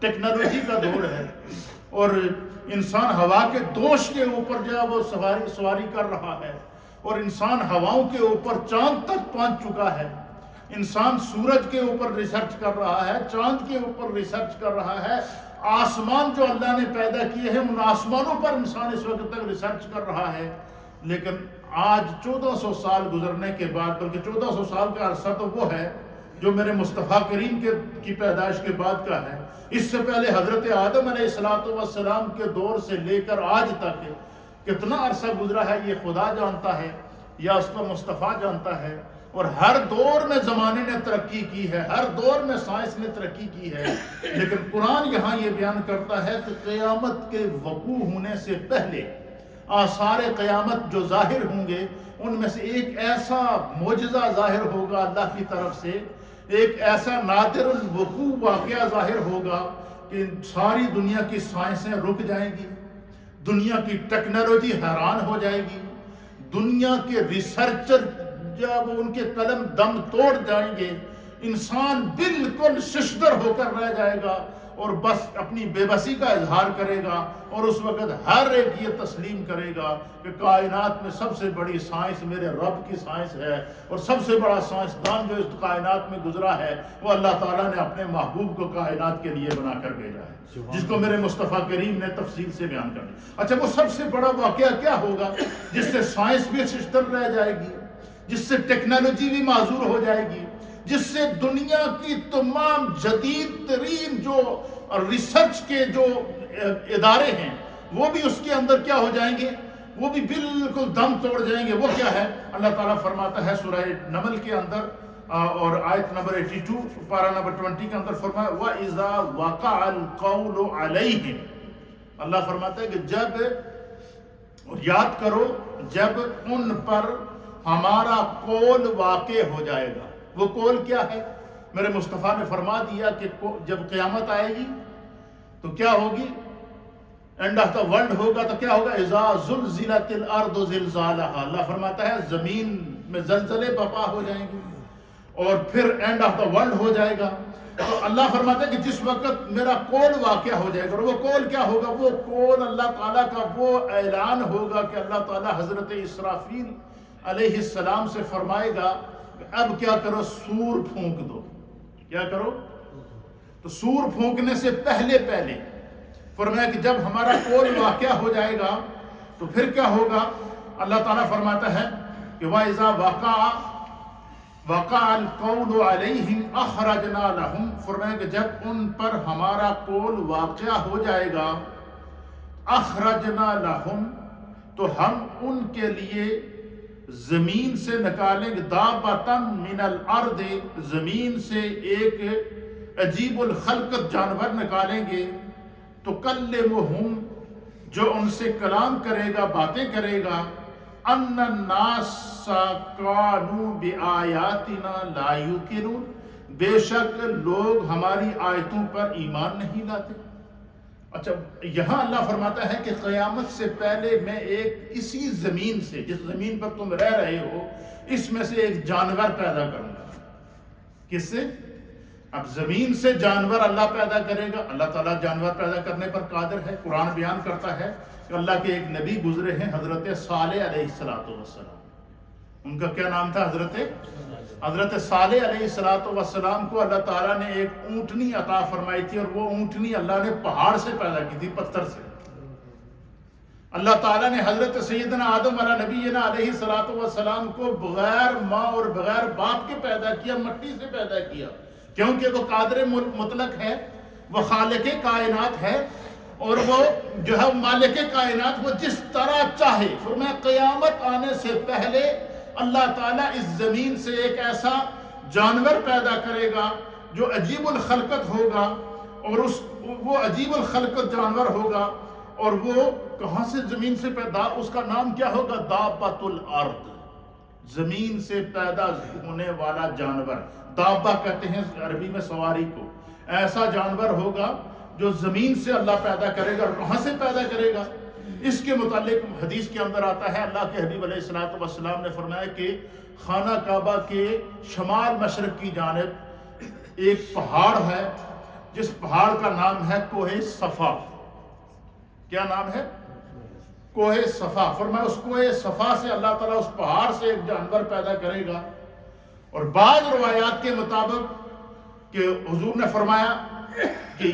Technology کا دور ہے، اور انسان ہوا کے دوش کے اوپر جو ہے وہ سواری کر رہا ہے، اور انسان ہواؤں کے اوپر چاند تک پہنچ چکا ہے، انسان سورج کے اوپر ریسرچ کر رہا ہے، چاند کے اوپر ریسرچ کر رہا ہے، آسمان جو اللہ نے پیدا کیے ہیں ان آسمانوں پر انسان اس وقت تک ریسرچ کر رہا ہے۔ لیکن آج 1400 سال گزرنے کے بعد، بلکہ 1400 سال کا عرصہ تو وہ ہے جو میرے مصطفیٰ کریم کی پیدائش کے بعد کا ہے، اس سے پہلے حضرت آدم علیہ السلام کے دور سے لے کر آج تک کتنا عرصہ گزرا ہے یہ خدا جانتا ہے یا اس کا مصطفیٰ جانتا ہے۔ اور ہر دور میں زمانے نے ترقی کی ہے، ہر دور میں سائنس نے ترقی کی ہے، لیکن قرآن یہاں یہ بیان کرتا ہے کہ قیامت کے وقوع ہونے سے پہلے آثار قیامت جو ظاہر ہوں گے ان میں سے ایک ایسا معجزہ ظاہر ہوگا اللہ کی طرف سے، ایک ایسا نادر الوقوع واقعہ ظاہر ہوگا کہ ساری دنیا کی سائنسیں رک جائیں گی، دنیا کی ٹیکنالوجی حیران ہو جائے گی، دنیا کے ریسرچر جب ان کے قلم دم توڑ جائیں گے، انسان بالکل ششدر ہو کر رہ جائے گا اور بس اپنی بے بسی کا اظہار کرے گا، اور اس وقت ہر ایک یہ تسلیم کرے گا کہ کائنات میں سب سے بڑی سائنس میرے رب کی سائنس ہے، اور سب سے بڑا سائنسدان جو اس کائنات میں گزرا ہے وہ اللہ تعالیٰ نے اپنے محبوب کو کائنات کے لیے بنا کر بھیجا ہے، جس کو میرے مصطفیٰ کریم نے تفصیل سے بیان کر دیا۔ اچھا، وہ سب سے بڑا واقعہ کیا ہوگا جس سے سائنس بھی ششدر رہ جائے گی، جس سے ٹیکنالوجی بھی معذور ہو جائے گی، جس سے دنیا کی تمام جدید ترین جو ریسرچ کے جو ادارے ہیں وہ بھی اس کے اندر کیا ہو جائیں گے، وہ بھی بالکل دم توڑ جائیں گے؟ وہ کیا ہے؟ اللہ تعالیٰ فرماتا ہے سورہ نمل کے اندر اور آیت نمبر 82 پارہ نمبر 20 کے اندر فرمایا وَإِذَا وَقَعَ الْقَوْلُ عَلَيْهِمْ، اللہ فرماتا ہے کہ جب، اور یاد کرو، جب ان پر ہمارا قول واقع ہو جائے گا۔ وہ قول کیا ہے؟ میرے مصطفیٰ نے فرما دیا کہ جب قیامت آئے گی تو کیا ہوگی، اینڈ آف دا ورلڈ ہوگا تو کیا ہوگا، اذا زلزلت الارض زلزالها، اللہ فرماتا ہے زمین میں زلزلے برپا ہو جائیں گے اور پھر اینڈ آف دا ورلڈ ہو جائے گا۔ تو اللہ فرماتا ہے کہ جس وقت میرا قول واقع ہو جائے گا، اور وہ قول کیا ہوگا؟ وہ قول اللہ تعالیٰ کا وہ اعلان ہوگا کہ اللہ تعالیٰ حضرت اسرافیل علیہ السلام سے فرمائے گا کہ اب کیا کرو، سور پھونک دو۔ کیا کرو؟ تو سور پھونکنے سے پہلے فرمایا کہ جب ہمارا قول واقع ہو جائے گا تو پھر کیا ہوگا؟ اللہ تعالیٰ فرماتا ہے کہ وَإِذَا وَقَعَ الْقَوْلُ عَلَيْهِمْ أَخْرَجْنَا لَهُمْ، فرمایا کہ جب ان پر ہمارا قول واقع ہو جائے گا، أَخْرَجْنَا لَهُمْ، تو ہم ان کے لیے زمین سے نکالیں گے، دابتن من الارض، زمین سے ایک عجیب الخلقت جانور نکالیں گے، تکلمہم، جو ان سے کلام کرے گا، باتیں کرے گا، ان الناس کانوا بآیاتنا لا یوقنون، بے شک لوگ ہماری آیتوں پر ایمان نہیں لاتے۔ اچھا، یہاں اللہ فرماتا ہے کہ قیامت سے پہلے میں ایک اسی زمین سے، جس زمین پر تم رہ رہے ہو، اس میں سے ایک جانور پیدا کروں گا۔ کس سے؟ اب زمین سے جانور اللہ پیدا کرے گا۔ اللہ تعالیٰ جانور پیدا کرنے پر قادر ہے۔ قرآن بیان کرتا ہے کہ اللہ کے ایک نبی گزرے ہیں، حضرت صالح علیہ السلام۔ ان کا کیا نام تھا؟ حضرت صالح علیہ السلام کو اللہ تعالیٰ نے ایک اونٹنی عطا فرمائی تھی، اور وہ اونٹنی اللہ نے پہاڑ سے پیدا کی تھی، پتھر سے۔ اللہ تعالیٰ نے حضرت سیدنا آدم علیہ نبینا علیہ السلام کو بغیر ماں اور بغیر باپ کے پیدا کیا، مٹی سے پیدا کیا، کیونکہ وہ قادر مطلق ہے، وہ خالق کائنات ہے، اور وہ جو ہے مالک کائنات، وہ جس طرح چاہے۔ فرمایا قیامت آنے سے پہلے اللہ تعالیٰ اس زمین سے ایک ایسا جانور پیدا کرے گا جو عجیب الخلقت ہوگا، اور وہ عجیب الخلقت جانور ہوگا، اور وہ کہاں سے زمین سے پیدا، اس کا نام کیا ہوگا؟ دابۃ الارض، زمین سے پیدا ہونے والا جانور۔ دابہ کہتے ہیں عربی میں سواری کو۔ ایسا جانور ہوگا جو زمین سے اللہ پیدا کرے گا، اور کہاں سے پیدا کرے گا؟ اس کے متعلق حدیث کے اندر آتا ہے، اللہ کے حبیب علیہ السلام نے فرمایا کہ خانہ کعبہ کے شمال مشرق کی جانب ایک پہاڑ ہے، جس پہاڑ کا نام ہے کوہ صفا. کیا نام ہے؟ کوہ صفا. فرمایا اس کوہ صفا سے اللہ تعالیٰ اس پہاڑ سے ایک جانور پیدا کرے گا. اور بعض روایات کے مطابق کہ حضور نے فرمایا کہ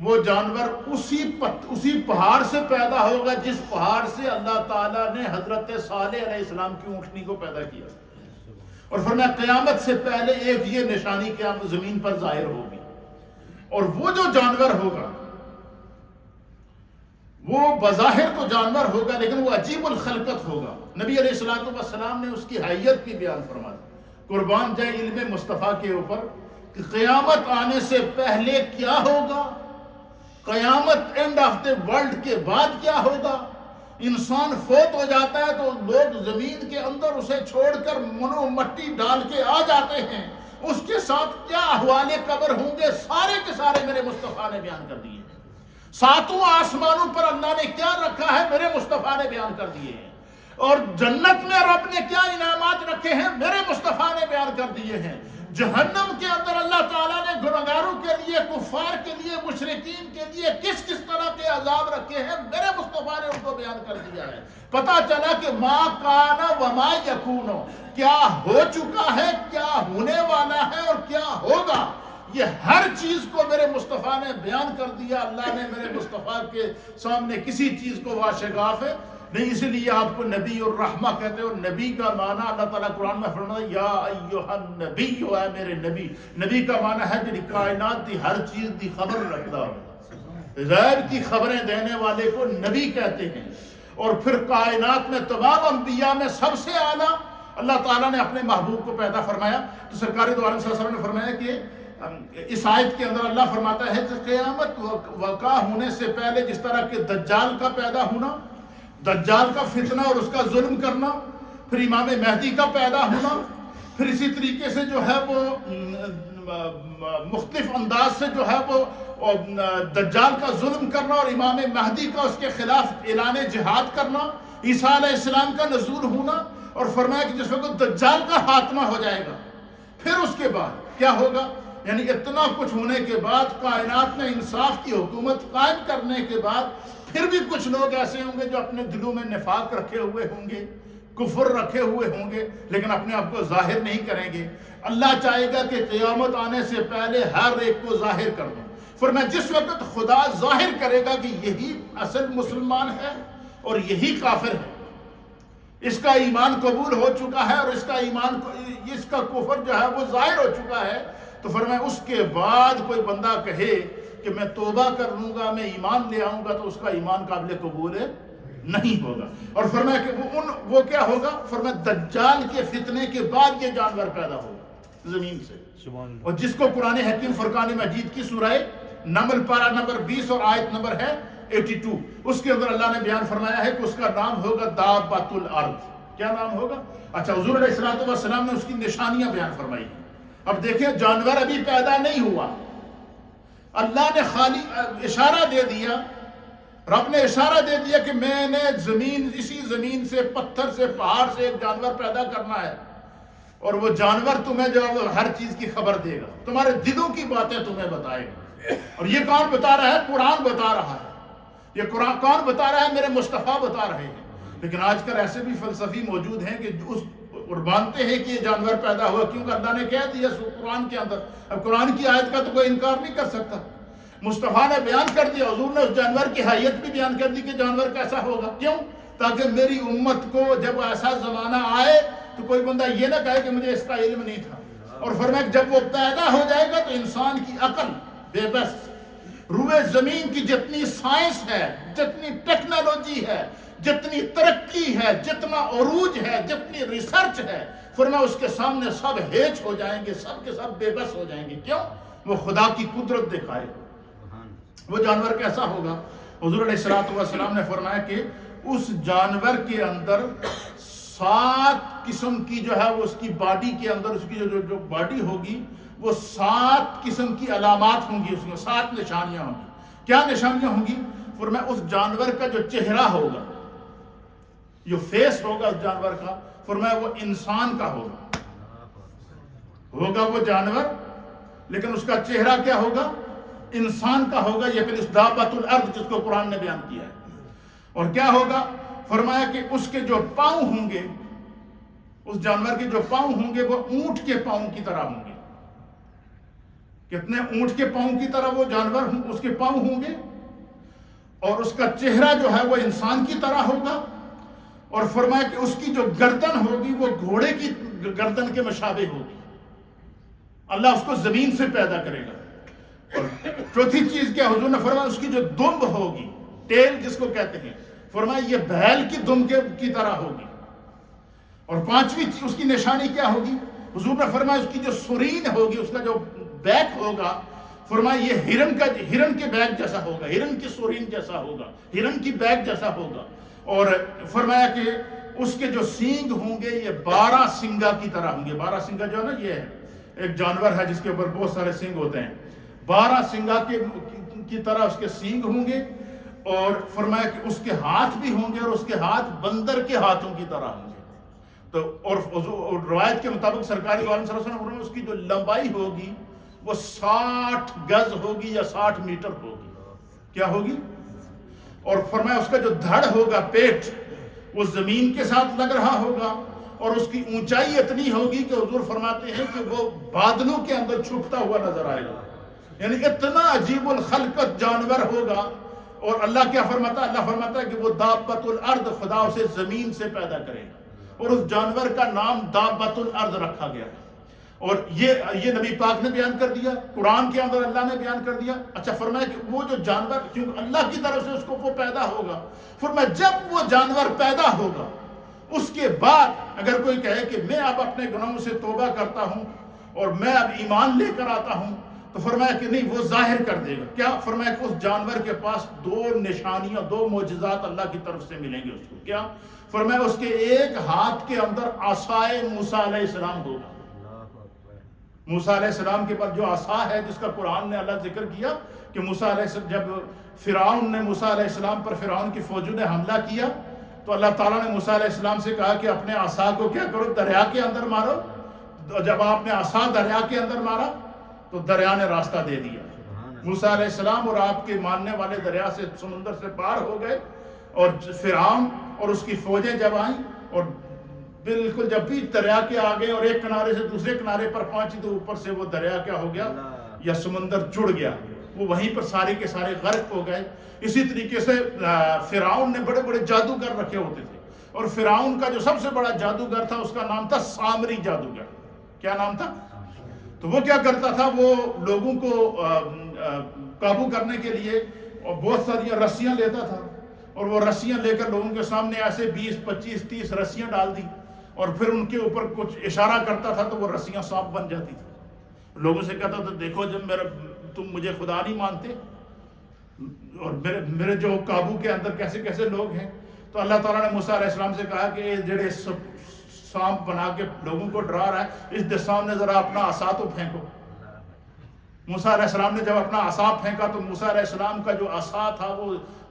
وہ جانور اسی پہاڑ سے پیدا ہوگا جس پہاڑ سے اللہ تعالیٰ نے حضرت صالح علیہ السلام کی اونٹنی کو پیدا کیا. اور فرمایا قیامت سے پہلے ایک یہ نشانی قیامت زمین پر ظاہر ہوگی. اور وہ جو جانور ہوگا وہ بظاہر تو جانور ہوگا لیکن وہ عجیب الخلقت ہوگا. نبی علیہ السلام نے اس کی حیت بھی بیان فرمایا. قربان جائے علم مصطفیٰ کے اوپر کہ قیامت آنے سے پہلے کیا ہوگا, قیامت اینڈ آف دی ورلڈ کے بعد کیا ہوگا. انسان فوت ہو جاتا ہے تو لوگ زمین کے اندر اسے چھوڑ کر منو مٹی ڈال کے آ جاتے ہیں. اس کے ساتھ کیا احوال قبر ہوں گے سارے کے سارے میرے مصطفیٰ نے بیان کر دیے ہیں. ساتوں آسمانوں پر اللہ نے کیا رکھا ہے میرے مصطفیٰ نے بیان کر دیے ہیں. اور جنت میں رب نے کیا انعامات رکھے ہیں میرے مصطفیٰ نے بیان کر دیے ہیں. جہنم کے اندر اللہ تعالیٰ نے گنہگاروں کے لیے, کفار کے لیے, مشرکین کے لیے کس طرح کے عذاب رکھے ہیں میرے مصطفیٰ نے ان کو بیان کر دیا ہے. پتا چلا کہ ما کان وما یکون, کیا ہو چکا ہے, کیا ہونے والا ہے اور کیا ہوگا, یہ ہر چیز کو میرے مصطفیٰ نے بیان کر دیا. اللہ نے میرے مصطفیٰ کے سامنے کسی چیز کو واشگاف ہے نہیں, اسی لیے آپ کو نبی اور رحمہ کہتے ہیں. اور نبی کا معنی اللہ تعالیٰ قرآن میں فرماتا ہے یا ایھا النبی, اے میرے نبی. نبی کا معنی ہے جی کائنات دی ہر چیز دی خبر رکھتا ہو, غیب کی خبریں دینے والے کو نبی کہتے ہیں. اور پھر کائنات میں تمام انبیاء میں سب سے اعلیٰ اللہ تعالیٰ نے اپنے محبوب کو پیدا فرمایا. تو سرکار دو عالم صلی اللہ علیہ وسلم نے فرمایا کہ اس آیت کے اندر اللہ فرماتا ہے کہ قیامت وقع ہونے سے پہلے جس طرح کہ دجال کا پیدا ہونا, دجال کا فتنہ اور اس کا ظلم کرنا, پھر امام مہدی کا پیدا ہونا, پھر اسی طریقے سے جو ہے وہ مختلف انداز سے جو ہے وہ دجال کا ظلم کرنا اور امام مہدی کا اس کے خلاف اعلان جہاد کرنا, عیسیٰ علیہ السلام کا نزول ہونا. اور فرمایا کہ جس وقت دجال کا خاتمہ ہو جائے گا پھر اس کے بعد کیا ہوگا. یعنی اتنا کچھ ہونے کے بعد, کائنات میں انصاف کی حکومت قائم کرنے کے بعد, پھر بھی کچھ لوگ ایسے ہوں گے جو اپنے دلوں میں نفاق رکھے ہوئے ہوں گے, کفر رکھے ہوئے ہوں گے, لیکن اپنے آپ کو ظاہر نہیں کریں گے. اللہ چاہے گا کہ قیامت آنے سے پہلے ہر ایک کو ظاہر کر دوں. فرمایا جس وقت خدا ظاہر کرے گا کہ یہی اصل مسلمان ہے اور یہی کافر ہے, اس کا ایمان قبول ہو چکا ہے اور اس کا کفر جو ہے وہ ظاہر ہو چکا ہے, تو فرمایا اس کے بعد کوئی بندہ کہے کہ میں توبہ کر لوں گا, میں ایمان لے آؤں گا, تو اس کا ایمان قابل قبول نہیں ہوگا. اور فرمایا کہ وہ کیا ہوگا, فرمایا دجال کے فتنے کے بعد یہ جانور پیدا ہوگا زمین سے. اور جس کو قرآن حکیم فرقان مجید کی سورہ نمل پارہ نمبر 20 اور آیت نمبر ہے 82, اس کے اندر اللہ نے بیان فرمایا ہے کہ اس کا نام ہوگا دابۃ الارض. کیا نام ہوگا؟ اچھا, حضور علیہ السلام نے اس کی نشانیاں بیان فرمائی ہیں. اب دیکھیں جانور ابھی پیدا نہیں ہوا, اللہ نے خالی اشارہ دے دیا, رب نے اشارہ دے دیا کہ میں نے اسی زمین سے, پتھر سے, پہاڑ سے ایک جانور پیدا کرنا ہے, اور وہ جانور تمہیں جو ہر چیز کی خبر دے گا, تمہارے دلوں کی باتیں تمہیں بتائے گا. اور یہ کون بتا رہا ہے؟ قرآن بتا رہا ہے. یہ قرآن کون بتا رہا ہے؟ میرے مصطفیٰ بتا رہے ہیں. لیکن آج کل ایسے بھی فلسفی موجود ہیں کہ اور مانتے ہیں کہ یہ جانور پیدا ہوا, کیونکہ اللہ نے کہہ دیا قرآن کے اندر. اب قرآن کی آیت کا تو کوئی انکار نہیں کر سکتا. مصطفیٰ نے بیان کر دیا, حضور نے اس جانور کی حیت بھی بیان کر دی کہ جانور کیسا ہوگا. کیوں؟ تاکہ میری امت کو جب ایسا زمانہ آئے تو کوئی بندہ یہ نہ کہے کہ مجھے اس کا علم نہیں تھا. اور فرمایا جب وہ پیدا ہو جائے گا تو انسان کی عقل بے بس, روئے زمین کی جتنی سائنس ہے, جتنی ٹیکنالوجی ہے, جتنی ترقی ہے, جتنا عروج ہے, جتنی ریسرچ ہے, فرمایا اس کے سامنے سب ہیچ ہو جائیں گے, سب کے سب بے بس ہو جائیں گے. کیوں؟ وہ خدا کی قدرت دکھائے. وہ جانور کیسا ہوگا؟ حضور علیہ السلام نے فرمایا کہ اس جانور کے اندر 7 قسم کی جو ہے وہ اس کی باڈی کے اندر, اس کی جو باڈی ہوگی وہ 7 قسم کی علامات ہوں گی, اس میں 7 نشانیاں ہوں گی. کیا نشانیاں ہوں گی؟ فرمایا اس جانور کا جو چہرہ ہوگا, جو فیس ہوگا اس جانور کا, فرمایا وہ انسان کا ہوگا وہ جانور, لیکن اس کا چہرہ کیا ہوگا؟ انسان کا ہوگا، یہ پھر اس دابۃ الارض جس کو قرآن نے بیان کیا ہے۔ اور کیا ہوگا؟ فرمایا کہ اس کے جو پاؤں ہوں گے، اس جانور کے جو پاؤں ہوں گے وہ اونٹ کے پاؤں کی طرح ہوں گے۔ کتنے اونٹ کے پاؤں کی طرح وہ جانور اس کے پاؤں ہوں گے، اور اس کا چہرہ جو ہے وہ انسان کی طرح ہوگا، اور فرمایا کہ اس کی جو گردن ہوگی وہ گھوڑے کی گردن کے مشابہ ہوگی۔ اللہ اس کو زمین سے پیدا کرے گا۔ اور چوتھی چیز کیا حضور نے فرمایا؟ اس کی جو دمب ہوگی، ٹیل جس کو کہتے ہیں، فرمایا یہ بیل کی دمب کی طرح ہوگی۔ اور پانچویں اس کی نشانی کیا ہوگی؟ حضور نے فرمایا اس کی جو سرین ہوگی، اس کا جو بیک ہوگا، فرمایا یہ ہرن کے بیک جیسا ہوگا، ہرن کی سرین جیسا ہوگا، ہرن کی بیک جیسا ہوگا۔ اور فرمایا کہ اس کے جو سینگ ہوں گے یہ 12 سنگا کی طرح ہوں گے۔ 12 سنگا جو ہے نا، یہ ایک جانور ہے جس کے اوپر بہت سارے سینگ ہوتے ہیں۔ 12 سنگا کی طرح اس کے سینگ ہوں گے، اور فرمایا کہ اس کے ہاتھ بھی ہوں گے، اور اس کے ہاتھ بندر کے ہاتھوں کی طرح ہوں گے۔ تو اور روایت کے مطابق سرکاری عالم صلی اللہ علیہ وسلم اس کی جو لمبائی ہوگی وہ 60 گز ہوگی یا 60 میٹر ہوگی۔ کیا ہوگی؟ اور فرمایا اس کا جو دھڑ ہوگا، پیٹ، وہ زمین کے ساتھ لگ رہا ہوگا، اور اس کی اونچائی اتنی ہوگی کہ حضور فرماتے ہیں کہ وہ بادلوں کے اندر چھپتا ہوا نظر آئے گا۔ یعنی اتنا عجیب الخلقت جانور ہوگا۔ اور اللہ کیا فرماتا ہے؟ اللہ فرماتا ہے کہ وہ دابۃ الارض، خدا اسے زمین سے پیدا کرے گا، اور اس جانور کا نام دابۃ الارض رکھا گیا۔ اور یہ نبی پاک نے بیان کر دیا، قرآن کے اندر اللہ نے بیان کر دیا۔ اچھا، فرمایا کہ وہ جو جانور، کیونکہ اللہ کی طرف سے اس کو وہ پیدا ہوگا، فرمایا جب وہ جانور پیدا ہوگا اس کے بعد اگر کوئی کہے کہ میں اب اپنے گناہوں سے توبہ کرتا ہوں اور میں اب ایمان لے کر آتا ہوں، تو فرمایا کہ نہیں، وہ ظاہر کر دے گا۔ کیا؟ فرمایا کہ اس جانور کے پاس 2 نشانیاں، 2 معجزات اللہ کی طرف سے ملیں گے اس کو۔ کیا؟ فرمایا اس کے ایک ہاتھ کے اندر عصائے موسیٰ علیہ السلام ہوگا۔ موسیٰ علیہ السلام کے پاس جو عصا ہے، جس کا قرآن نے اللہ ذکر کیا کہ موسیٰ علیہ السلام، جب فرعون نے موسیٰ علیہ السلام پر، فرعون کی فوجوں نے حملہ کیا، تو اللہ تعالیٰ نے موسیٰ علیہ السلام سے کہا کہ اپنے عصا کو کیا کرو؟ دریا کے اندر مارو۔ جب آپ نے عصا دریا کے اندر مارا تو دریا نے راستہ دے دیا۔ موسیٰ علیہ السلام اور آپ کے ماننے والے دریا سے، سمندر سے پار ہو گئے، اور فرعون اور اس کی فوجیں جب آئیں اور بالکل جب بھی دریا کے آگے اور ایک کنارے سے دوسرے کنارے پر پہنچی، تو اوپر سے وہ دریا کیا ہو گیا؟ یا سمندر جڑ گیا، وہ وہیں پر سارے کے سارے غرق ہو گئے۔ اسی طریقے سے فرعون نے بڑے بڑے جادوگر رکھے ہوتے تھے، اور فرعون کا جو سب سے بڑا جادوگر تھا اس کا نام تھا سامری جادوگر۔ کیا نام تھا؟ تو وہ کیا کرتا تھا؟ وہ لوگوں کو قابو کرنے کے لیے بہت ساری رسیاں لیتا تھا، اور وہ رسیاں لے کر لوگوں کے سامنے ایسے 20 25 30 رسیاں ڈال دی، اور پھر ان کے اوپر کچھ اشارہ کرتا تھا تو وہ رسیاں سانپ بن جاتی تھی۔ لوگوں سے کہتا تھا دیکھو جب تم مجھے خدا نہیں مانتے، اور میرے جو قابو کے اندر کیسے کیسے لوگ ہیں۔ تو اللہ تعالیٰ نے موسیٰ علیہ السلام سے کہا کہ یہ جڑے سانپ بنا کے لوگوں کو ڈرا رہا ہے، اس دے سامنے ذرا اپنا عصا تو پھینکو۔ موسیٰ علیہ السلام نے جب اپنا عصا پھینکا تو موسیٰ علیہ السلام کا جو عصا تھا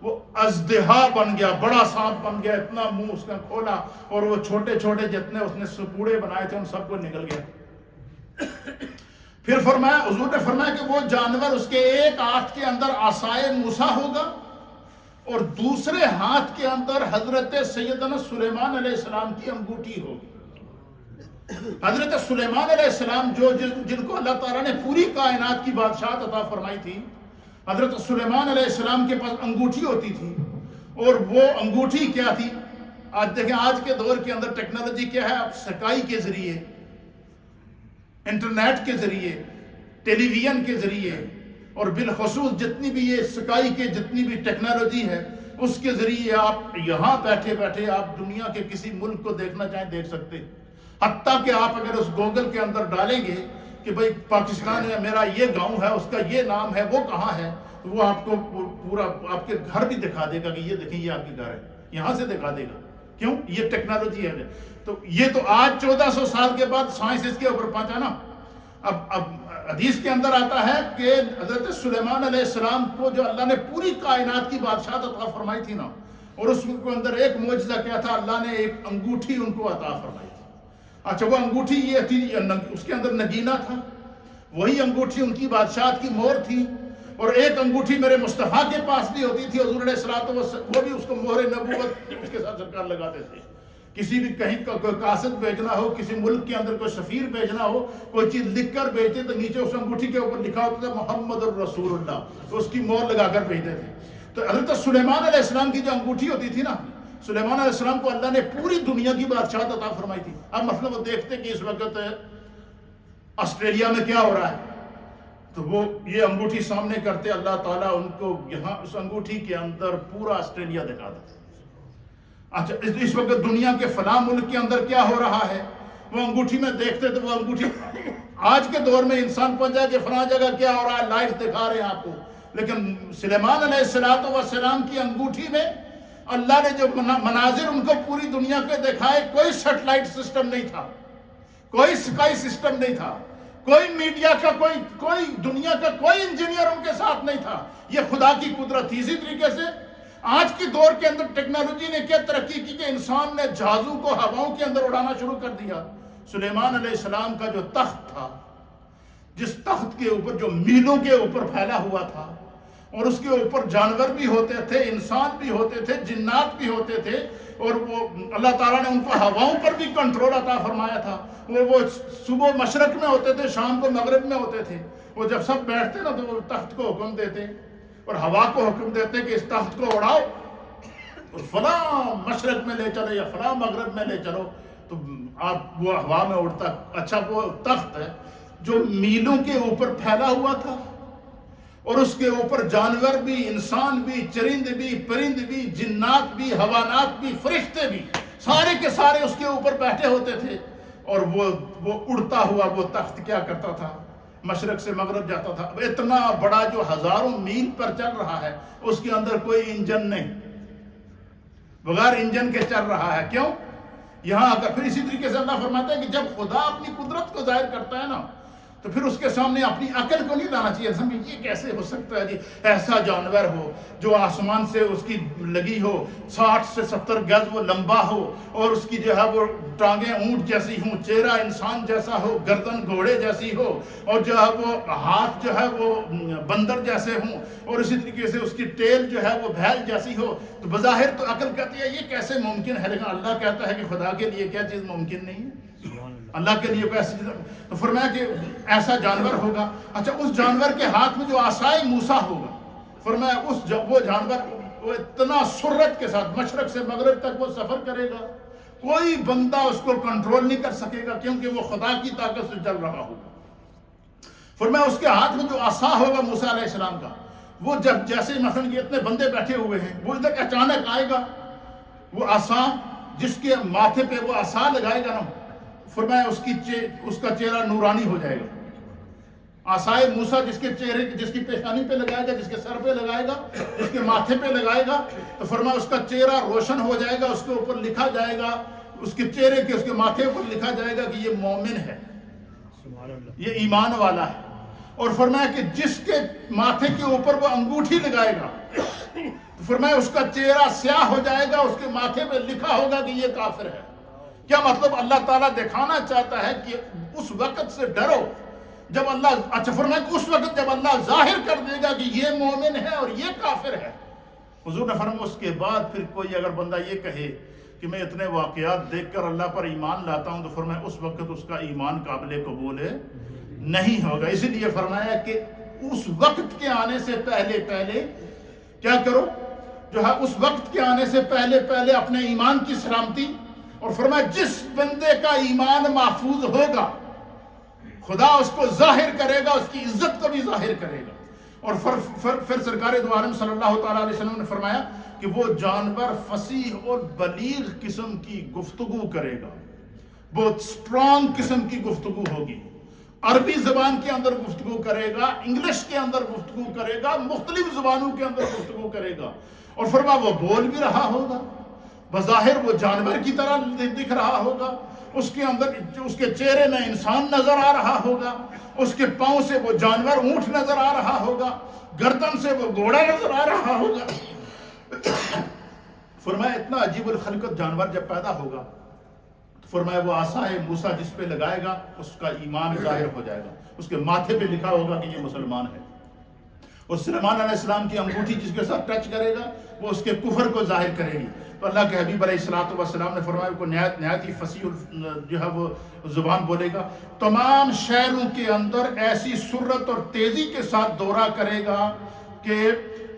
وہ ازدہا بن گیا، بڑا سانپ بن گیا، اتنا منہ اس کا کھولا، اور وہ چھوٹے چھوٹے جتنے اس نے سپوڑے بنائے تھے ان سب کو نکل گیا۔ پھر فرمایا، حضور نے فرمایا کہ وہ جانور، اس کے ایک ہاتھ کے اندر عصائے موسیٰ ہوگا، اور دوسرے ہاتھ کے اندر حضرت سیدنا سلیمان علیہ السلام کی انگوٹھی ہوگی۔ حضرت سلیمان علیہ السلام جن کو اللہ تعالیٰ نے پوری کائنات کی بادشاہت عطا فرمائی تھی، حضرت سلیمان علیہ السلام کے پاس انگوٹھی ہوتی تھی، اور وہ انگوٹھی کیا تھی؟ آج دیکھیں، آج کے دور کے اندر ٹیکنالوجی کیا ہے؟ اب سکائی کے ذریعے، انٹرنیٹ کے ذریعے، ٹیلی ویژن کے ذریعے، اور بالخصوص جتنی بھی یہ سکائی کے جتنی بھی ٹیکنالوجی ہے، اس کے ذریعے آپ یہاں بیٹھے بیٹھے آپ دنیا کے کسی ملک کو دیکھنا چاہیں دیکھ سکتے ہیں۔ حتیٰ کہ آپ اگر اس گوگل کے اندر ڈالیں گے کہ بھئی پاکستان ہے، میرا یہ گاؤں ہے، اس کا یہ نام ہے، وہ کہاں ہے، تو وہ آپ کو پورا آپ کے گھر بھی دکھا دے گا کہ یہ دیکھیں یہ آپ کے گھر ہے، یہاں سے دکھا دے گا۔ کیوں؟ یہ ٹیکنالوجی ہے۔ تو یہ تو آج 1400 سال کے بعد سائنس اس کے اوپر پہنچا نا۔ اب حدیث کے اندر آتا ہے کہ حضرت سلیمان علیہ السلام کو جو اللہ نے پوری کائنات کی بادشاہت عطا فرمائی تھی نا، اور اس کے اندر ایک معجزہ کیا تھا؟ اللہ نے ایک انگوٹھی ان کو عطا فرمائی تھی۔ اچھا، وہ انگوٹھی یہ تھی، اس کے اندر نگینہ تھا، وہی انگوٹھی ان کی بادشاہت کی مہر تھی، اور ایک انگوٹھی میرے مصطفیٰ کے پاس بھی ہوتی تھی حضور علیہ الصلوۃ والسلام، وہ بھی اس کو مہر نبوت اس کے ساتھ سرکار لگاتے تھے۔ کسی بھی کہیں کوئی قاصد بھیجنا ہو، کسی ملک کے اندر کوئی سفیر بھیجنا ہو، کوئی چیز لکھ کر بھیجتے تو نیچے اس انگوٹھی کے اوپر لکھا ہوتا تھا محمد الرسول اللہ، تو اس کی مہر لگا کر بھیجتے تھے۔ تو حضرت سلیمان علیہ السلام کی جو انگوٹھی ہوتی تھی نا، سلیمان علیہ السلام کو اللہ نے پوری دنیا کی بادشاہت عطا فرمائی تھی۔ اب مطلب وہ دیکھتے کہ اس وقت آسٹریلیا میں کیا ہو رہا ہے، تو وہ یہ انگوٹھی سامنے کرتے، اللہ تعالیٰ ان کو یہاں اس انگوٹھی کے اندر پورا آسٹریلیا دکھا دیتے۔ اچھا اس وقت دنیا کے فلاں ملک کے اندر کیا ہو رہا ہے، وہ انگوٹھی میں دیکھتے تو وہ انگوٹھی آج کے دور میں انسان پہنچ جائے کہ فلاں جگہ کیا ہو رہا ہے لائیو دکھا رہے ہیں آپ کو، لیکن سلیمان علیہ السلام کی انگوٹھی میں اللہ نے جو مناظر ان کو پوری دنیا کے دکھائے، کوئی سیٹلائٹ سسٹم نہیں تھا، کوئی اسکائی سسٹم نہیں تھا، کوئی میڈیا کا کوئی دنیا کا کوئی انجینئر ان کے ساتھ نہیں تھا، یہ خدا کی قدرت تھی۔ اسی طریقے سے آج کی دور کے اندر ٹیکنالوجی نے کیا ترقی کی کہ انسان نے جہازوں کو ہواؤں کے اندر اڑانا شروع کر دیا۔ سلیمان علیہ السلام کا جو تخت تھا، جس تخت کے اوپر جو میلوں کے اوپر پھیلا ہوا تھا، اور اس کے اوپر جانور بھی ہوتے تھے، انسان بھی ہوتے تھے، جنات بھی ہوتے تھے، اور وہ اللہ تعالیٰ نے ان کو ہواؤں پر بھی کنٹرول عطا فرمایا تھا۔ وہ صبح مشرق میں ہوتے تھے، شام کو مغرب میں ہوتے تھے۔ وہ جب سب بیٹھتے نا تو وہ تخت کو حکم دیتے اور ہوا کو حکم دیتے کہ اس تخت کو اڑاؤ اور فلاں مشرق میں لے چلو یا فلاں مغرب میں لے چلو، تو آپ وہ ہوا میں اڑتا۔ اچھا وہ تخت ہے جو میلوں کے اوپر پھیلا ہوا تھا، اور اس کے اوپر جانور بھی، انسان بھی، چرند بھی، پرند بھی، جنات بھی، حیوانات بھی، فرشتے بھی، سارے کے سارے اس کے اوپر بیٹھے ہوتے تھے۔ اور وہ اڑتا ہوا وہ تخت کیا کرتا تھا، مشرق سے مغرب جاتا تھا۔ اب اتنا بڑا جو ہزاروں میل پر چل رہا ہے، اس کے اندر کوئی انجن نہیں، بغیر انجن کے چل رہا ہے۔ کیوں؟ یہاں آ کر پھر اسی طریقے سے اللہ فرماتا ہے کہ جب خدا اپنی قدرت کو ظاہر کرتا ہے نا، تو پھر اس کے سامنے اپنی عقل کو نہیں لانا چاہیے۔ سمجھے یہ کیسے ہو سکتا ہے جی، ایسا جانور ہو جو آسمان سے اس کی لگی ہو، 60 سے 70 گز وہ لمبا ہو، اور اس کی جو ہے وہ ٹانگیں اونٹ جیسی ہوں، چہرہ انسان جیسا ہو، گردن گھوڑے جیسی ہو، اور جو ہے وہ ہاتھ جو ہے وہ بندر جیسے ہوں، اور اسی طریقے سے اس کی ٹیل جو ہے وہ بھیل جیسی ہو، تو بظاہر تو عقل کہتی ہے یہ کیسے ممکن ہے، لیکن اللہ کہتا ہے کہ خدا کے لیے کیا چیز ممکن نہیں ہے، اللہ کے لیے کوئی ایسی چیز۔ تو فرمایا کہ ایسا جانور ہوگا۔ اچھا اس جانور کے ہاتھ میں جو عصائے موسیٰ ہوگا، فرمایا وہ جانور وہ اتنا سرعت کے ساتھ مشرق سے مغرب تک وہ سفر کرے گا، کوئی بندہ اس کو کنٹرول نہیں کر سکے گا، کیونکہ وہ خدا کی طاقت سے چل رہا ہوگا۔ فرمایا اس کے ہاتھ میں جو عصا ہوگا موسیٰ علیہ السلام کا، وہ جب جیسے مثلا یہ اتنے بندے بیٹھے ہوئے ہیں، وہ ادھر اچانک آئے گا، وہ عصا جس کے ماتھے پہ وہ عصا لگائے گا نا، فرمایا اس کا چہرہ نورانی ہو جائے گا۔ عصائے موسیٰ جس کے چہرے جس کی پیشانی پہ لگائے گا، جس کے سر پہ لگائے گا، جس کے ماتھے پہ لگائے گا، تو فرمایا اس کا چہرہ روشن ہو جائے گا، اس کے اوپر لکھا جائے گا، اس کے چہرے کے اس کے ماتھے پر لکھا جائے گا کہ یہ مومن ہے، یہ ایمان والا ہے۔ اور فرمایا کہ جس کے ماتھے کے اوپر وہ انگوٹھی لگائے گا، تو فرمایا اس کا چہرہ سیاہ ہو جائے گا، اس کے ماتھے پہ لکھا ہوگا کہ یہ کافر ہے۔ کیا مطلب؟ اللہ تعالیٰ دکھانا چاہتا ہے کہ اس وقت سے ڈرو جب اللہ، اچھا فرمایا کہ اس وقت جب اللہ ظاہر کر دے گا کہ یہ مومن ہے اور یہ کافر ہے۔ حضور نے فرمایا اس کے بعد پھر کوئی اگر بندہ یہ کہے کہ میں اتنے واقعات دیکھ کر اللہ پر ایمان لاتا ہوں، تو فرمایا اس وقت اس کا ایمان قابل قبول نہیں ہوگا۔ اسی لیے فرمایا کہ اس وقت کے آنے سے پہلے کیا کرو، جو ہے اس وقت کے آنے سے پہلے اپنے ایمان کی سلامتی، اور فرمایا جس بندے کا ایمان محفوظ ہوگا خدا اس کو ظاہر کرے گا، اس کی عزت کو بھی ظاہر کرے گا۔ اور پھر سرکار دو عالم صلی اللہ تعالیٰ علیہ وسلم نے فرمایا کہ وہ جانور فصیح اور بلیغ قسم کی گفتگو کرے گا، بہت سٹرانگ قسم کی گفتگو ہوگی، عربی زبان کے اندر گفتگو کرے گا، انگلش کے اندر گفتگو کرے گا، مختلف زبانوں کے اندر گفتگو کرے گا۔ اور فرمایا وہ بول بھی رہا ہوگا، بظاہر وہ جانور کی طرح دکھ رہا ہوگا، اس کے اندر اس کے چہرے میں انسان نظر آ رہا ہوگا، اس کے پاؤں سے وہ جانور اونٹ نظر آ رہا ہوگا، گردن سے وہ گھوڑا نظر آ رہا ہوگا۔ فرمایا اتنا عجیب الخلقت جانور جب پیدا ہوگا، تو فرمایا وہ عصائے موسیٰ جس پہ لگائے گا اس کا ایمان ظاہر ہو جائے گا، اس کے ماتھے پہ لکھا ہوگا کہ یہ مسلمان ہے۔ اور سلیمان علیہ السلام کی انگوٹھی جس کے ساتھ ٹچ کرے گا وہ اس کے کفر کو ظاہر کرے گی. تو اللہ کے حبیب علیہ السلام نے فرمایا کو نہایت ہی فصیح جو ہے وہ زبان بولے گا, تمام شہروں کے اندر ایسی سرعت اور تیزی کے ساتھ دورہ کرے گا کہ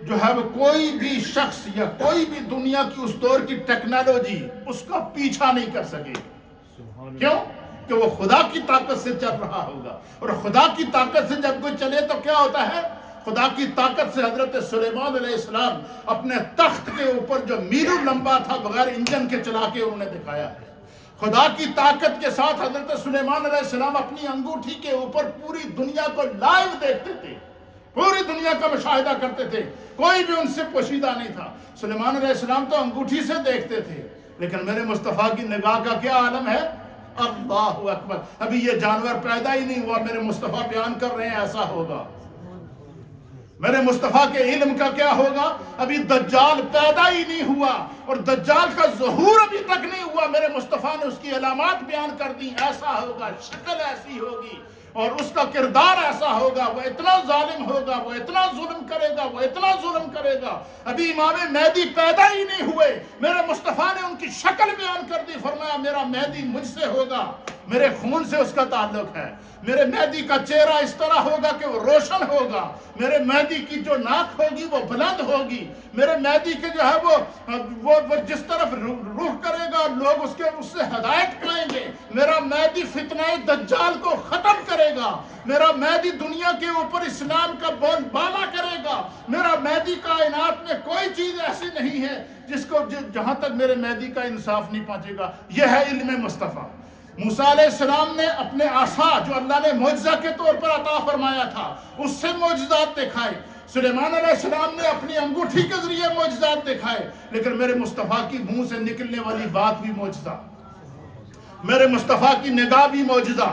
جو ہے وہ کوئی بھی شخص یا کوئی بھی دنیا کی اس دور کی ٹیکنالوجی اس کا پیچھا نہیں کر سکے. کیوں؟ کہ وہ خدا کی طاقت سے چل رہا ہوگا, اور خدا کی طاقت سے جب کوئی چلے تو کیا ہوتا ہے؟ خدا کی طاقت سے حضرت سلیمان علیہ السلام اپنے تخت کے اوپر جو میلوں لمبا تھا بغیر انجن کے چلا کے انہوں نے دکھایا ہے. خدا کی طاقت کے ساتھ حضرت سلیمان علیہ السلام اپنی انگوٹھی کے اوپر پوری دنیا کو لائیو دیکھتے تھے, پوری دنیا کا مشاہدہ کرتے تھے, کوئی بھی ان سے پوشیدہ نہیں تھا. سلیمان علیہ السلام تو انگوٹھی سے دیکھتے تھے, لیکن میرے مصطفیٰ کی نگاہ کا کیا عالم ہے؟ اللہ اکبر. ابھی یہ جانور پیدا ہی نہیں ہوا, میرے مصطفیٰ بیان کر رہے ہیں ایسا ہوگا. میرے مصطفیٰ کے علم کا کیا ہوگا؟ ابھی دجال پیدا ہی نہیں ہوا, اور دجال کا ظہور ابھی تک نہیں ہوا, میرے مصطفیٰ نے اس کی علامات بیان کر دی. ایسا ہوگا, شکل ایسی ہوگی, اور اس کا کردار ایسا ہوگا, وہ اتنا ظالم ہوگا, وہ اتنا ظلم کرے گا, وہ اتنا ظلم کرے گا. ابھی امام مہدی پیدا ہی نہیں ہوئے, میرے مصطفیٰ نے ان کی شکل بیان کر دی. فرمایا میرا مہدی مجھ سے ہوگا, میرے خون سے اس کا تعلق ہے. میرے مہدی کا چہرہ اس طرح ہوگا کہ وہ روشن ہوگا, میرے مہدی کی جو ناک ہوگی وہ بلند ہوگی, میرے مہدی کے جو ہے وہ جس طرف رخ کرے گا لوگ اس سے ہدایت پائیں گے. میرا مہدی فتنہ دجال کو ختم کرے گا, میرا مہدی دنیا کے اوپر اسلام کا بول بالا کرے گا. میرا مہدی کائنات میں کوئی چیز ایسی نہیں ہے جس کو جہاں تک میرے مہدی کا انصاف نہیں پہنچے گا. یہ ہے علم مصطفیٰ. موسیٰ علیہ السلام نے اپنے عصا جو اللہ نے معجزہ کے طور پر عطا فرمایا تھا اس سے معجزات دکھائے. سلیمان علیہ السلام نے اپنی انگوٹھی کے ذریعے معجزات دکھائے, لیکن میرے مصطفیٰ کی منہ سے نکلنے والی بات بھی معجزہ, میرے مصطفیٰ کی نگاہ بھی معجزہ,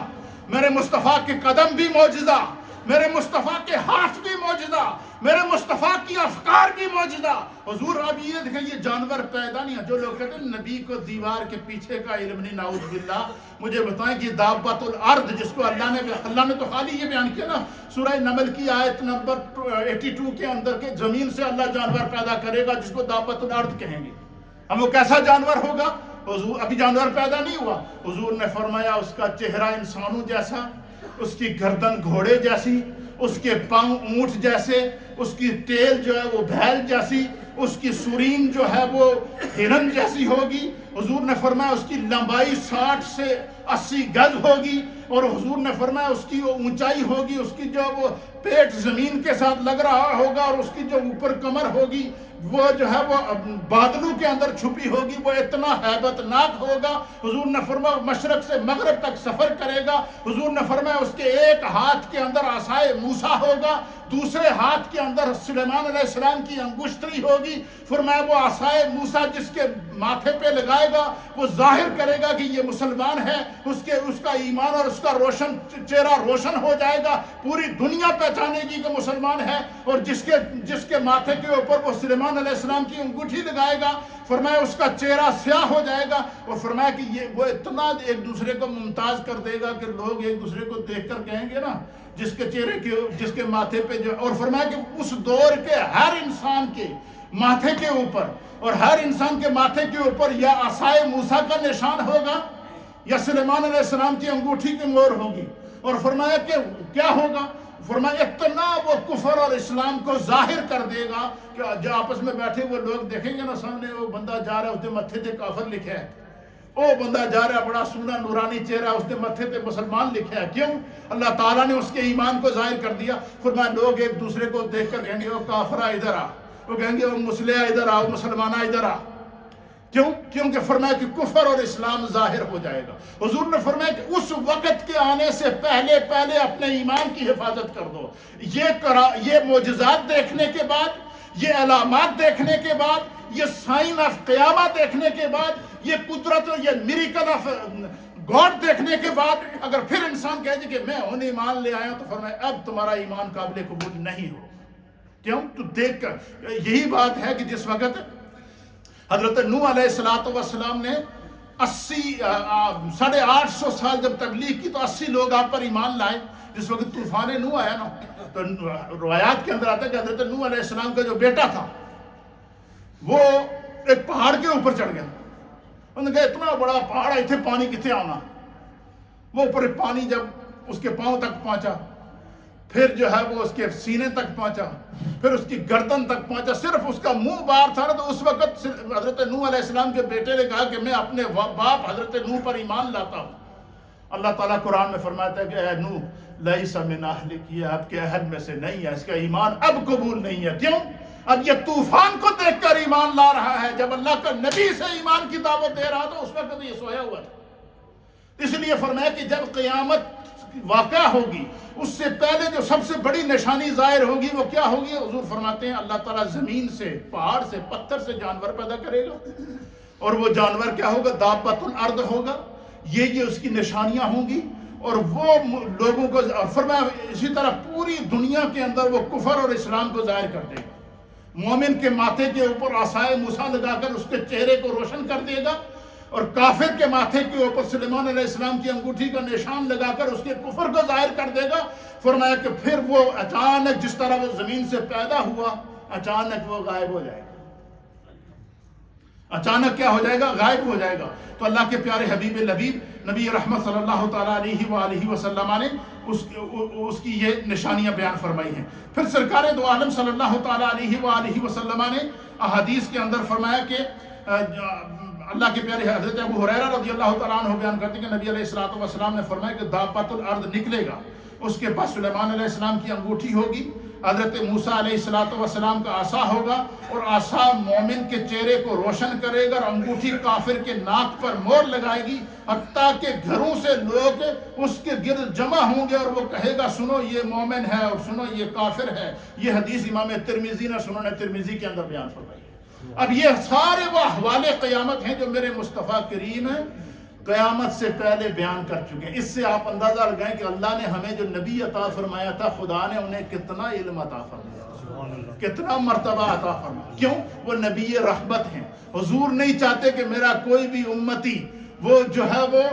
میرے مصطفیٰ کے قدم بھی معجزہ, میرے مصطفیٰ کے ہاتھ بھی معجزہ, میرے مصطفیٰ کی افکار بھی معجزہ. حضور اب یہ دیکھیں یہ جانور پیدا نہیں ہے. جو لوگ کہتے ہیں نبی کو دیوار کے پیچھے کا علم نہیں, نعوذ باللہ, مجھے بتائیں کہ دابۃ الارض جس کو اللہ نے تو خالی یہ بیان کیا نا سورہ نمل کی آیت نمبر 82 کے اندر کہ زمین سے اللہ جانور پیدا کرے گا جس کو دابۃ الارض کہیں گے. اب وہ کیسا جانور ہوگا؟ حضور ابھی جانور پیدا نہیں ہوا. حضور نے فرمایا اس کا چہرہ انسانوں جیسا, اس کی گردن گھوڑے جیسی, اس کے پاؤں اونٹ جیسے, اس کی تیل جو ہے وہ بھیل جیسی, اس کی سرین جو ہے وہ ہرن جیسی ہوگی. حضور نے فرمایا اس کی لمبائی 60 سے 80 گز ہوگی, اور حضور نے فرمایا اس کی وہ اونچائی ہوگی, اس کی جو وہ پیٹ زمین کے ساتھ لگ رہا ہوگا, اور اس کی جو اوپر کمر ہوگی وہ جو ہے وہ بادلوں کے اندر چھپی ہوگی, وہ اتنا ہیبت ناک ہوگا. حضور نے فرمایا مشرق سے مغرب تک سفر کرے گا. حضور نے فرمایا اس کے ایک ہاتھ کے اندر عصائے موسیٰ ہوگا, دوسرے ہاتھ کے اندر سلیمان علیہ السلام کی انگشتری ہوگی. فرمایا وہ عصائے موسیٰ جس کے ماتھے پہ لگائے گا وہ ظاہر کرے گا کہ یہ مسلمان ہے, اس کا ایمان اور اس کا روشن چہرہ روشن ہو جائے گا, پوری دنیا پہچانے گی کہ مسلمان ہے. اور جس کے ماتھے کے اوپر وہ سلیمان علیہ السلام کی انگوٹھی لگائے گا, فرمایا اس کا چہرہ سیاہ ہو جائے گا, اور فرمایا کہ وہ اتنا ایک دوسرے کو ممتاز کر دے گا کہ لوگ ایک دوسرے کو دیکھ کر کہیں گے نا جس کے چہرے کے جس کے ماتھے پہ جو, اور فرمایا کہ اس دور کے ہر انسان کے ماتھے کے اوپر اور ہر انسان کے ماتھے کے اوپر یا عصائے موسیٰ کا نشان ہوگا یا سلیمان علیہ السلام کی انگوٹھی کی مہر ہوگی. اور فرمایا کہ کیا ہوگا؟ فرمایا اتنا وہ کفر اور اسلام کو ظاہر کر دے گا کہ جو آپس میں بیٹھے وہ لوگ دیکھیں گے نا سامنے وہ بندہ جا رہا ہے, اس نے متھے تے کافر لکھا ہے, وہ بندہ جا رہا ہے بڑا سونا نورانی چہرہ, اس نے متھے تے مسلمان لکھا ہے. کیوں؟ اللہ تعالیٰ نے اس کے ایمان کو ظاہر کر دیا. فرمایا لوگ ایک دوسرے کو دیکھ کر کہیں گے وہ کافرہ ادھر آ, وہ کہیں گے وہ مسلح ادھر آ, وہ مسلمانہ ادھر آ. کیوں؟ کیونکہ فرمایا کہ کفر اور اسلام ظاہر ہو جائے گا. حضور نے فرمایا کہ اس وقت کے آنے سے پہلے اپنے ایمان کی حفاظت کر دو. یہ معجزات دیکھنے کے بعد, یہ علامات دیکھنے کے بعد, یہ سائن آف قیامہ دیکھنے کے بعد, یہ قدرت, یہ میریکل آف گاڈ دیکھنے کے بعد اگر پھر انسان کہے کہ میں انہیں ایمان لے آیا, تو فرمایا اب تمہارا ایمان قابل قبول نہیں ہو. کیوں؟ تو دیکھ کر یہی بات ہے کہ جس وقت حضرت نوح علیہ السلام نے 850 سال جب تبلیغ کی تو 80 لوگ آپ پر ایمان لائے. جس وقت طوفان نوح آیا نا تو روایات کے اندر آتا ہے کہ حضرت نوح علیہ السلام کا جو بیٹا تھا وہ ایک پہاڑ کے اوپر چڑھ گیا. انہوں نے کہا اتنا بڑا پہاڑ ہے اتنے پانی کتنے آنا. وہ اوپر پانی جب اس کے پاؤں تک پہنچا, پھر جو ہے وہ اس کے سینے تک پہنچا, پھر اس کی گردن تک پہنچا, صرف اس کا منہ باہر تھا نا. تو اس وقت حضرت نوح علیہ السلام کے بیٹے نے کہا کہ میں اپنے باپ حضرت نوح پر ایمان لاتا ہوں. اللہ تعالیٰ قرآن میں فرماتا ہے کہ اے نوح لیس من اہلک, یہ آپ کے اہل میں سے نہیں ہے, اس کا ایمان اب قبول نہیں ہے. کیوں؟ اب یہ طوفان کو دیکھ کر ایمان لا رہا ہے. جب اللہ کا نبی سے ایمان کی دعوت دے رہا تھا اس وقت یہ سویا ہوا تھا. اس لیے فرمایا کہ جب قیامت واقع ہوگی اس سے پہلے جو سب سے بڑی نشانی ظاہر ہوگی وہ کیا ہوگی؟ حضور فرماتے ہیں اللہ تعالیٰ زمین سے, پہاڑ سے, پتھر سے جانور پیدا کرے گا, اور وہ جانور کیا ہوگا؟ دابۃ الارض ہوگا. یہ اس کی نشانیاں ہوں گی, اور وہ لوگوں کو فرمایا اسی طرح پوری دنیا کے اندر وہ کفر اور اسلام کو ظاہر کر دے گا. مومن کے ماتھے کے اوپر عصائے موسیٰ لگا کر اس کے چہرے کو روشن کر دے گا, اور کافر کے ماتھے کے اوپر سلیمان علیہ السلام کی انگوٹھی کا نشان لگا کر اس کے کفر کو ظاہر کر دے گا. فرمایا کہ پھر وہ اچانک جس طرح وہ زمین سے پیدا ہوا اچانک وہ غائب ہو جائے گا. اچانک کیا ہو جائے گا؟ غائب ہو جائے گا. تو اللہ کے پیارے حبیب لبیب نبی رحمت صلی اللہ تعالیٰ علیہ وآلہ وسلم نے اس کی یہ نشانیاں بیان فرمائی ہیں. پھر سرکار دو عالم صلی اللہ تعالیٰ علیہ وآلہ وسلم نے احادیث کے اندر فرمایا کہ اللہ کے پیارے حضرت ابو ہریرہ رضی اللہ تعالیٰ عنہ بیان کرتے ہیں کہ نبی علیہ الصلوۃ والسلام نے فرمایا کہ دابۃ الارض نکلے گا, اس کے پاس سلیمان علیہ السلام کی انگوٹھی ہوگی, حضرت موسیٰ علیہ السلام کا عصا ہوگا, اور عصا مومن کے چہرے کو روشن کرے گا, اور انگوٹھی کافر کے ناک پر مور لگائے گی, حتیٰ کہ گھروں سے لوگ اس کے گرد جمع ہوں گے, اور وہ کہے گا سنو یہ مومن ہے اور سنو یہ کافر ہے. یہ حدیث امام ترمذی نے سنن ترمذی کے اندر بیان فرمائی ہے. اب یہ سارے وہ احوال قیامت ہیں جو میرے مصطفیٰ کریم ہیں قیامت سے پہلے بیان کر چکے ہیں. اس سے آپ اندازہ لگائیں کہ اللہ نے ہمیں جو نبی عطا فرمایا تھا خدا نے انہیں کتنا علم عطا فرمایا, کتنا مرتبہ عطا فرمایا. کیوں؟ وہ نبی رحمت ہیں. حضور نہیں چاہتے کہ میرا کوئی بھی امتی وہ جو ہے وہ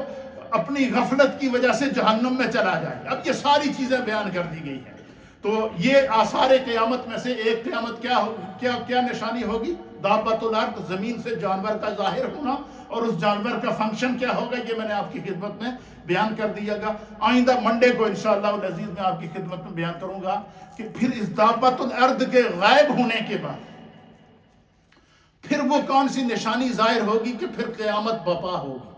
اپنی غفلت کی وجہ سے جہنم میں چلا جائے. اب یہ ساری چیزیں بیان کر دی گئی ہیں. تو یہ آثار قیامت میں سے ایک قیامت کیا نشانی ہوگی؟ دابۃ الارض, زمین سے جانور کا ظاہر ہونا, اور اس جانور کا فنکشن کیا ہوگا یہ میں نے آپ کی خدمت میں بیان کر دیا گا. آئندہ منڈے کو انشاءاللہ العزیز میں آپ کی خدمت میں بیان کروں گا کہ پھر اس دابۃ الارض کے غائب ہونے کے بعد پھر وہ کون سی نشانی ظاہر ہوگی کہ پھر قیامت بپا ہوگی.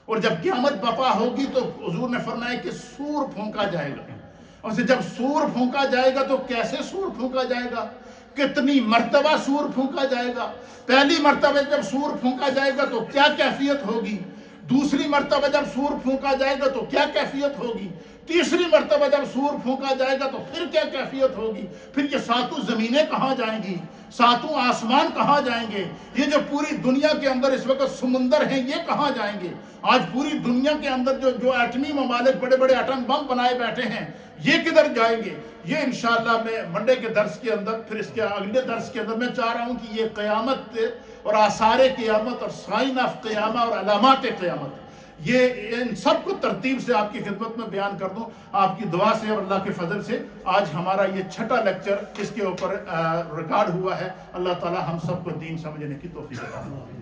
اور جب قیامت بپا ہوگی تو حضور نے فرمایا کہ سور پھونکا جائے گا, اور جب سور پھونکا جائے گا تو کیسے سور پھونکا جائے گا, کتنی مرتبہ سور پھونکا جائے گا. پہلی مرتبہ جب سور پھونکا جائے گا تو کیا کیفیت ہوگی, دوسری مرتبہ جب سور پھونکا جائے گا تو کیا کیفیت ہوگی, تیسری مرتبہ جب سور پھونکا جائے گا تو پھر کیا کیفیت ہوگی. پھر یہ ساتوں زمینیں کہاں جائیں گی, ساتوں آسمان کہاں جائیں گے, یہ جو پوری دنیا کے اندر اس وقت سمندر ہیں یہ کہاں جائیں گے. آج پوری دنیا کے اندر جو ایٹمی ممالک بڑے بڑے ایٹم بم بنائے بیٹھے ہیں یہ کدھر جائیں گے. یہ انشاءاللہ میں منڈے کے درس کے اندر, پھر اس کے اگلے درس کے اندر میں چاہ رہا ہوں کہ یہ قیامت اور آثار قیامت اور سائن آف قیامت اور علامات قیامت یہ ان سب کو ترتیب سے آپ کی خدمت میں بیان کر دوں. آپ کی دعا سے اور اللہ کے فضل سے آج ہمارا یہ چھٹا لیکچر اس کے اوپر ریکارڈ ہوا ہے. اللہ تعالی ہم سب کو دین سمجھنے کی توفیق عطا فرمائے.